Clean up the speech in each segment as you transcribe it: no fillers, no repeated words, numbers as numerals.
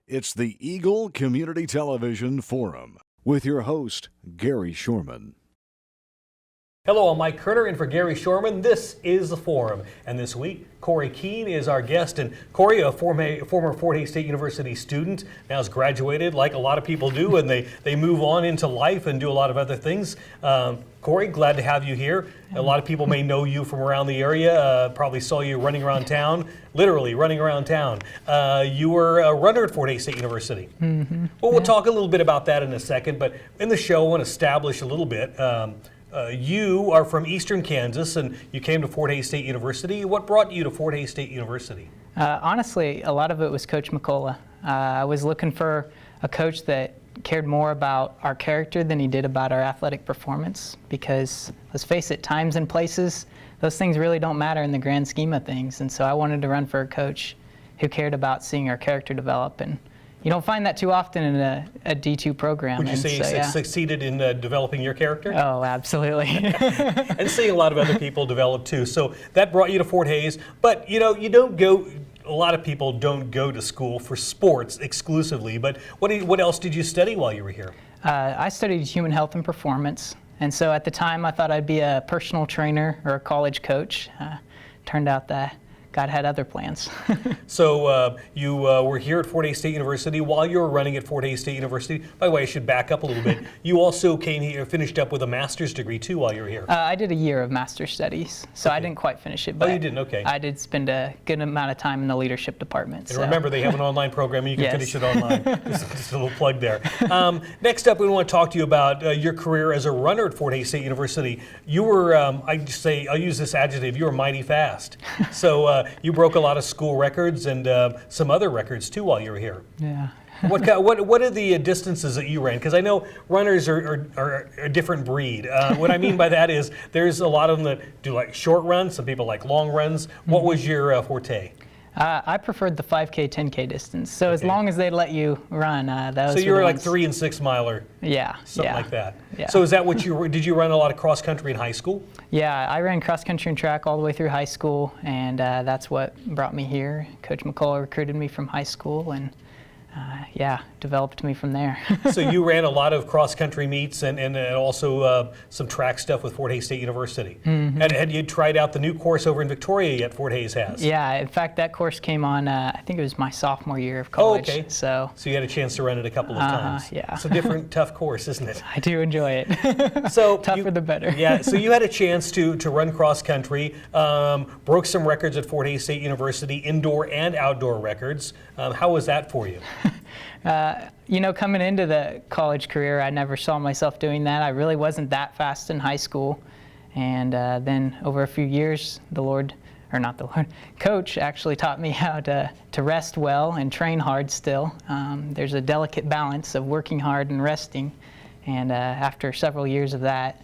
It's the Eagle Community Television Forum with your host, Gary Shorman. Hello, I'm Mike Kerner in for Gary Shorman. This is The Forum, and this week, Cory Keehn is our guest. And Cory, a former Fort Hays State University student, now has graduated like a lot of people do, and they move on into life and do a lot of other things. Cory, glad to have you here. A lot of people may know you from around the area, probably saw you running around town, literally running around town. You were a runner at Fort Hays State University. Mm-hmm. Well, we'll talk a little bit about that in a second, but in the show, I want to establish a little bit. You are from Eastern Kansas, and you came to Fort Hays State University. What brought you to Fort Hays State University? Honestly, a lot of it was Coach McCullough. I was looking for a coach that cared more about our character than he did about our athletic performance, because let's face it, times and places, those things really don't matter in the grand scheme of things. And so I wanted to run for a coach who cared about seeing our character develop. And you don't find that too often in a D2 program. Would you say you succeeded in developing your character? Oh, absolutely. And seeing a lot of other people develop too. So that brought you to Fort Hays. But you know, you don't go. A lot of people don't go to school for sports exclusively. But what else did you study while you were here? I studied human health and performance. And so at the time, I thought I'd be a personal trainer or a college coach. Turned out that God had other plans. So you were here at Fort Hays State University while you were running at Fort Hays State University. By the way, I should back up a little bit. You also came here, finished up with a master's degree too while you were here. I did a year of master's studies, so okay. I didn't quite finish it. But you didn't? Okay. I did spend a good amount of time in the leadership department. And remember, they have an online program, and you can Yes. finish it online. Just a little plug there. Next up, we want to talk to you about your career as a runner at Fort Hays State University. You were, I'll use this adjective, you were mighty fast. So you broke a lot of school records and some other records too while you were here. Yeah. What are the distances that you ran? Because I know runners are a different breed. What I mean by that is there's a lot of them that do like short runs. Some people like long runs. What was your forte? I preferred the 5K, 10K distance. So as long as they let you run, those. So you were like 3 and 6 miler. Yeah. Something like that. Yeah. So is that what did you run a lot of cross country in high school? Yeah, I ran cross country and track all the way through high school, and that's what brought me here. Coach McCullough recruited me from high school, and developed me from there. So you ran a lot of cross-country meets and also some track stuff with Fort Hays State University. Mm-hmm. And had you tried out the new course over in Victoria yet Fort Hays has? Yeah, in fact, that course came on, I think it was my sophomore year of college. Oh, okay. So you had a chance to run it a couple of times. Yeah. It's a different, tough course, isn't it? I do enjoy it. So tougher the better. Yeah, so you had a chance to run cross-country, broke some records at Fort Hays State University, indoor and outdoor records. How was that for you? Coming into the college career, I never saw myself doing that. I really wasn't that fast in high school. And then over a few years, Coach actually taught me how to rest well and train hard still. There's a delicate balance of working hard and resting. And after several years of that,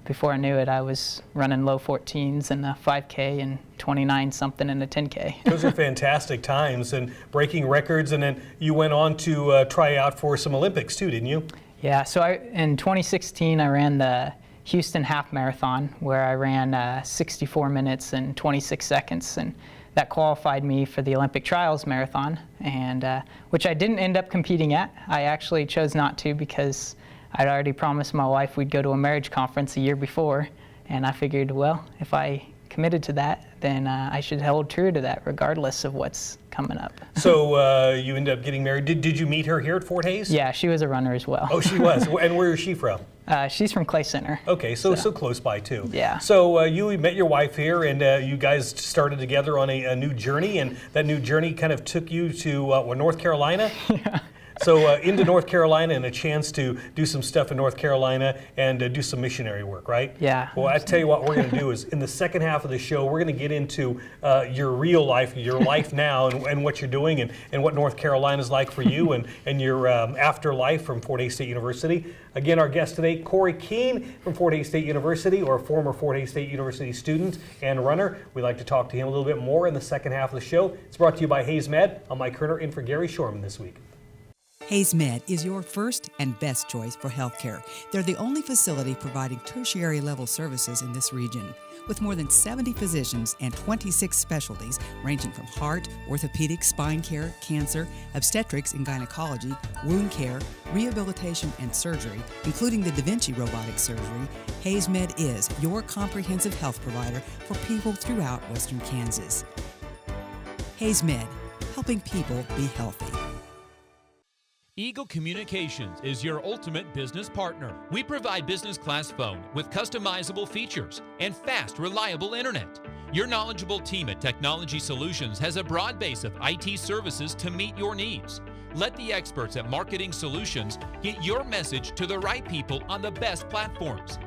before I knew it, I was running low 14s in a 5K and 29 something in a 10K. Those are fantastic times and breaking records, and then you went on to try out for some Olympics too, didn't you? Yeah, so in 2016 I ran the Houston Half Marathon, where I ran 64 minutes and 26 seconds, and that qualified me for the Olympic Trials Marathon, and which I didn't end up competing at. I actually chose not to because I'd already promised my wife we'd go to a marriage conference a year before, and I figured, well, if I committed to that, then I should hold true to that regardless of what's coming up. So you ended up getting married. Did you meet her here at Fort Hays? Yeah, she was a runner as well. Oh, she was. And where is she from? She's from Clay Center. Okay, so close by too. Yeah. So you met your wife here, and you guys started together on a new journey, and that new journey kind of took you to North Carolina? Yeah. So into North Carolina, and a chance to do some stuff in North Carolina and do some missionary work, right? Yeah. Well, I tell you what we're going to do is in the second half of the show, we're going to get into your real life, your life now, and what you're doing, and what North Carolina is like for you, and your afterlife from Fort Hays State University. Again, our guest today, Cory Keehn from Fort Hays State University, or a former Fort Hays State University student and runner. We'd like to talk to him a little bit more in the second half of the show. It's brought to you by Hays Med. I'm Mike Kerner in for Gary Shorman this week. Hayes Med is your first and best choice for healthcare. They're the only facility providing tertiary level services in this region. With more than 70 physicians and 26 specialties ranging from heart, orthopedic, spine care, cancer, obstetrics and gynecology, wound care, rehabilitation and surgery, including the Da Vinci robotic surgery, Hayes Med is your comprehensive health provider for people throughout Western Kansas. Hayes Med, helping people be healthy. Eagle Communications is your ultimate business partner. We provide business class phone with customizable features and fast, reliable internet. Your knowledgeable team at Technology Solutions has a broad base of IT services to meet your needs. Let the experts at Marketing Solutions get your message to the right people on the best platforms.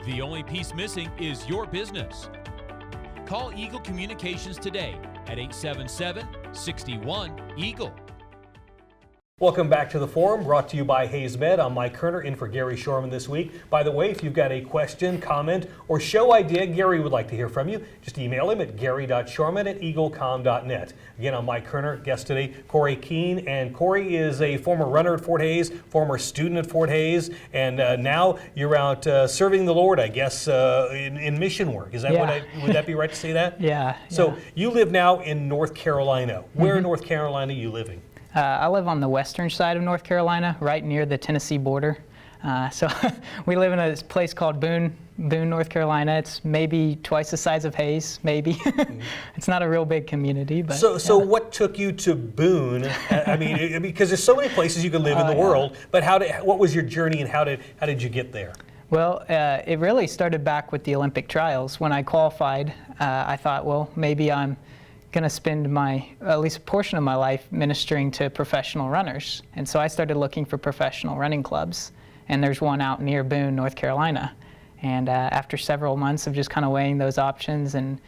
The only piece missing is your business. Call Eagle Communications today at 877-61-EAGLE. Welcome back to the Forum, brought to you by Hayes Med. I'm Mike Kerner, in for Gary Shorman this week. By the way, if you've got a question, comment, or show idea, Gary would like to hear from you. Just email him at gary.shorman@eaglecom.net. Again, I'm Mike Kerner. Guest today, Cory Keehn. And Cory is a former runner at Fort Hays, former student at Fort Hays, and now you're out serving the Lord, I guess, in mission work. Is that would that be right to say that? Yeah. So you live now in North Carolina. Where in North Carolina are you living? I live on the western side of North Carolina, right near the Tennessee border. So we live in a place called Boone, North Carolina. It's maybe twice the size of Hayes, maybe. It's not a real big community, but so what took you to Boone? I mean, because there's so many places you can live in the world. But what was your journey, and how did you get there? Well, it really started back with the Olympic trials. When I qualified, I thought, well, maybe I'm going to spend at least a portion of my life ministering to professional runners. And so I started looking for professional running clubs, and there's one out near Boone, North Carolina. And after several months of just kind of weighing those options and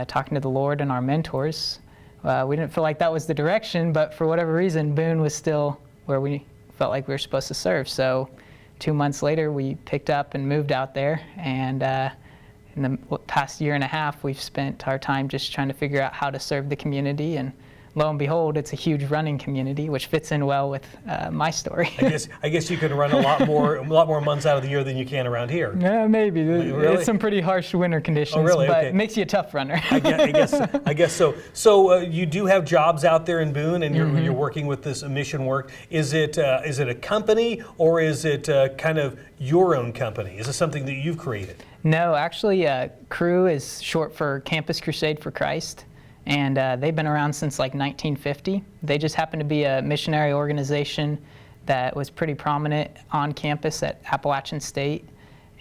talking to the Lord and our mentors, we didn't feel like that was the direction, but for whatever reason, Boone was still where we felt like we were supposed to serve. So 2 months later, we picked up and moved out there, and in the past year and a half, we've spent our time just trying to figure out how to serve the community, and lo and behold, it's a huge running community, which fits in well with my story. I guess you can run a lot more months out of the year than you can around here. Yeah, maybe. Really? It's some pretty harsh winter conditions, really? but Okay. it makes you a tough runner. I guess so. So you do have jobs out there in Boone, and you're working with this mission work. Is it a company, or is it kind of your own company? Is it something that you've created? No, actually, CRU is short for Campus Crusade for Christ, and they've been around since like 1950. They just happen to be a missionary organization that was pretty prominent on campus at Appalachian State,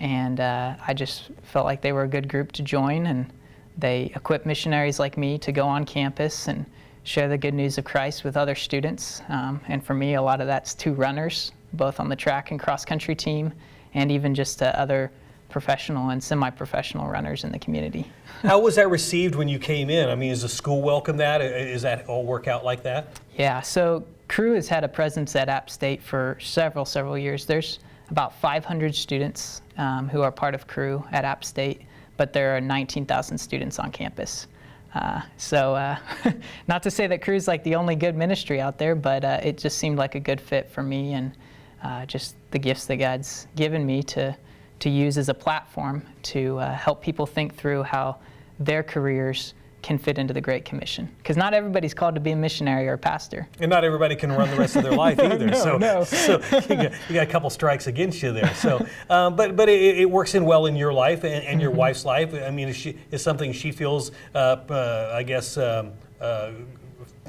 and I just felt like they were a good group to join, and they equip missionaries like me to go on campus and share the good news of Christ with other students. And for me, a lot of that's to runners, both on the track and cross-country team, and even just other professional and semi-professional runners in the community. How was that received when you came in? I mean, does the school welcome that? Is that all work out like that? Yeah, so CRU has had a presence at App State for several years. There's about 500 students who are part of CRU at App State, but there are 19,000 students on campus. Not to say that CRU is like the only good ministry out there, but it just seemed like a good fit for me, and just the gifts that God's given me to use as a platform to help people think through how their careers can fit into the Great Commission. Because not everybody's called to be a missionary or a pastor. And not everybody can run the rest of their life either. No. So you got a couple strikes against you there. So, but it works in well in your life and your wife's life. I mean, is something she feels,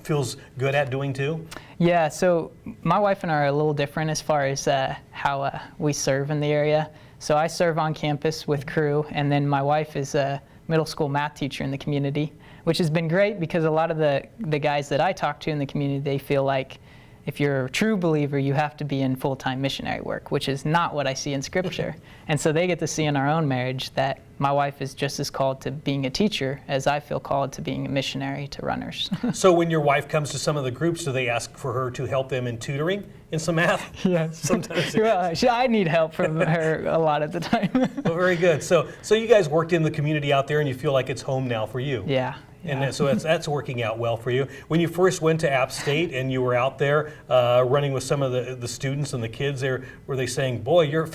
feels good at doing too? Yeah, so my wife and I are a little different as far as how we serve in the area. So I serve on campus with CRU, and then my wife is a middle school math teacher in the community, which has been great because a lot of the guys that I talk to in the community, they feel like if you're a true believer, you have to be in full-time missionary work, which is not what I see in Scripture. And so they get to see in our own marriage that my wife is just as called to being a teacher as I feel called to being a missionary to runners. So when your wife comes to some of the groups, do they ask for her to help them in tutoring in some math? Yes. Sometimes. Well, I need help from her a lot of the time. Well, very good. So you guys worked in the community out there, and you feel like it's home now for you. Yeah, And so that's working out well for you. When you first went to App State and you were out there running with some of the students and the kids there, were they saying, boy, you're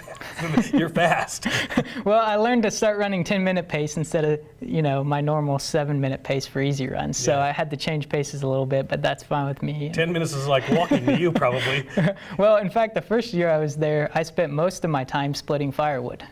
fast? Well, I learned to start running 10-minute pace instead of, my normal 7-minute pace for easy runs. So I had to change paces a little bit, but that's fine with me. 10 minutes is like walking to you, probably. Well, in fact, the first year I was there, I spent most of my time splitting firewood.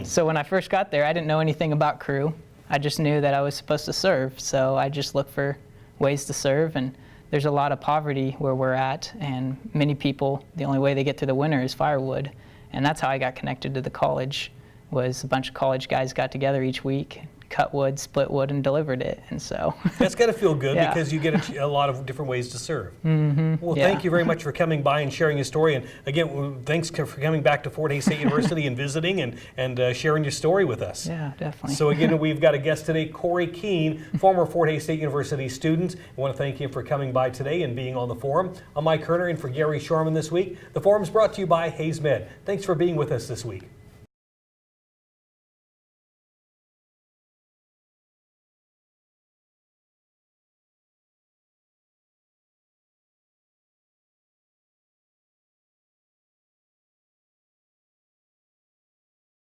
So when I first got there, I didn't know anything about CRU. I just knew that I was supposed to serve, so I just looked for ways to serve, and there's a lot of poverty where we're at, and many people, the only way they get through the winter is firewood, and that's how I got connected to the college, was a bunch of college guys got together each week, cut wood, split wood, and delivered it, and so. That's got to feel good because you get a lot of different ways to serve. Well, thank you very much for coming by and sharing your story, and again, thanks for coming back to Fort Hays State University and visiting and sharing your story with us. Yeah, definitely. So again, we've got a guest today, Cory Keehn, former Fort Hays State University student. I want to thank you for coming by today and being on the forum. I'm Mike Kerner, and for Gary Shorman this week. The forum is brought to you by Hayes Med. Thanks for being with us this week.